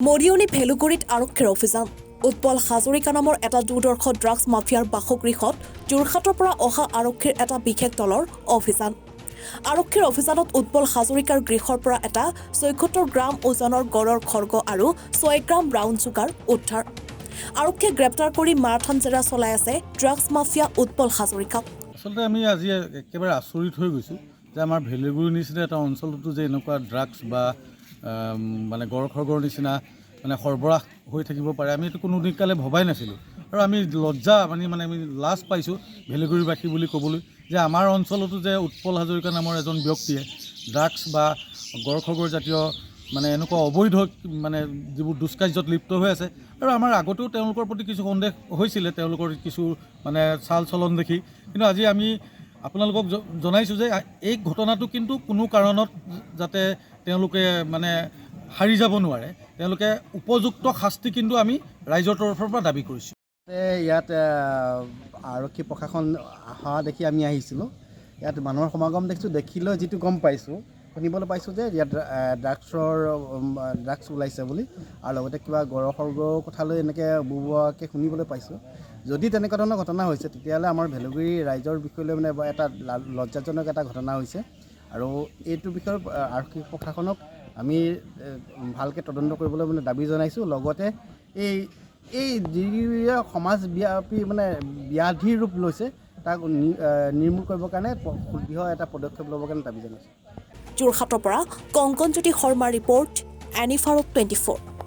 মৰিয়নি ভেলুগুৰিত আৰক্ষীৰ অভিযান উৎপল হাজৰিকা নামৰ এটা দুৰ্দৰ্শ ড্ৰাগছ মাফিয়াৰ বাসগৃহত যোৰহাটৰ পৰা অহা আৰক্ষীৰ এটা বিশেষ দলৰ অভিযান আৰক্ষীৰ অভিযানত উৎপল হাজৰিকাৰ গৃহৰ পৰা এটা ৭৪ গ্ৰাম ওজনৰ গড়ৰ খৰ্গ আৰু ৬ গ্ৰাম ব্ৰাউন চুগাৰ উদ্ধাৰ আৰক্ষীয়ে গ্ৰেপ্তাৰ কৰি মাৰাথন জেৰা চলাই আছে ড্ৰাগছ মাফিয়া উৎপল হাজৰিকাক আসলে আমি আজি একেবাৰে আচৰিত হৈ গৈছোঁ যে আমাৰ ভেলুগুৰি নিচিনা এটা অঞ্চলতো যে এনেকুৱা ড্ৰাগছ বা মানে গড় খৰ্গৰ নিচিনা মানে সৰবৰাহ হৈ থাকিব পাৰে আমি এইটো কোনো দিনকালে ভবাই নাছিলোঁ আৰু আমি লজ্জা মানে আমি লাজ পাইছোঁ ভেলুগুৰিবাসী বুলি ক'বলৈ যে আমাৰ অঞ্চলতো যে উৎপল হাজৰিকা নামৰ এজন ব্যক্তিয়ে ড্ৰাগছ বা গড় খৰ্গৰ জাতীয় মানে এনেকুৱা অবৈধ মানে যিবোৰ দুষ্কাৰ্যত লিপ্ত হৈ আছে আৰু আমাৰ আগতেও তেওঁলোকৰ প্ৰতি কিছু সন্দেহ হৈছিলে তেওঁলোকৰ কিছু মানে চাল চলন দেখি কিন্তু আজি আমি আপোনালোকক জনাইছোঁ যে এই ঘটনাটো কিন্তু কোনো কাৰণত যাতে তেওঁলোকে মানে হাৰি যাব নোৱাৰে তেওঁলোকে উপযুক্ত শাস্তি কিন্তু আমি ৰাইজৰ তৰফৰ পৰা দাবী কৰিছোঁ ইয়াত আৰক্ষী প্ৰশাসন অহা দেখি আমি আহিছিলোঁ ইয়াত মানুহৰ সমাগম দেখিছোঁ দেখিলৈ যিটো গম পাইছোঁ শুনিবলৈ পাইছোঁ যে ইয়াত ড্ৰাগছ ওলাইছে বুলি আৰু লগতে কিবা গড়ৰ খৰ্গৰ কথালৈ এনেকৈ বুবোৱাকৈ শুনিবলৈ পাইছোঁ যদি তেনেকুৱা ধৰণৰ ঘটনা হৈছে তেতিয়াহ'লে আমাৰ ভেলুগুৰি ৰাইজৰ বিষয়লৈ মানে এটা লজ্জাজনক এটা ঘটনা হৈছে আৰু এইটো বিষয়ত আৰক্ষী প্ৰশাসনক আমি ভালকৈ তদন্ত কৰিবলৈ মানে দাবী জনাইছোঁ লগতে এই যি সমাজব্যাপী মানে ব্যাধিৰ ৰূপ লৈছে তাক নিৰ্মূল কৰিবৰ কাৰণে দৃঢ় এটা পদক্ষেপ ল'বৰ কাৰণে দাবী জনাইছোঁ যোৰহাটৰ পৰা কংকনজ্যোতি শৰ্মাৰ ৰিপৰ্ট এনিফাৰুক 24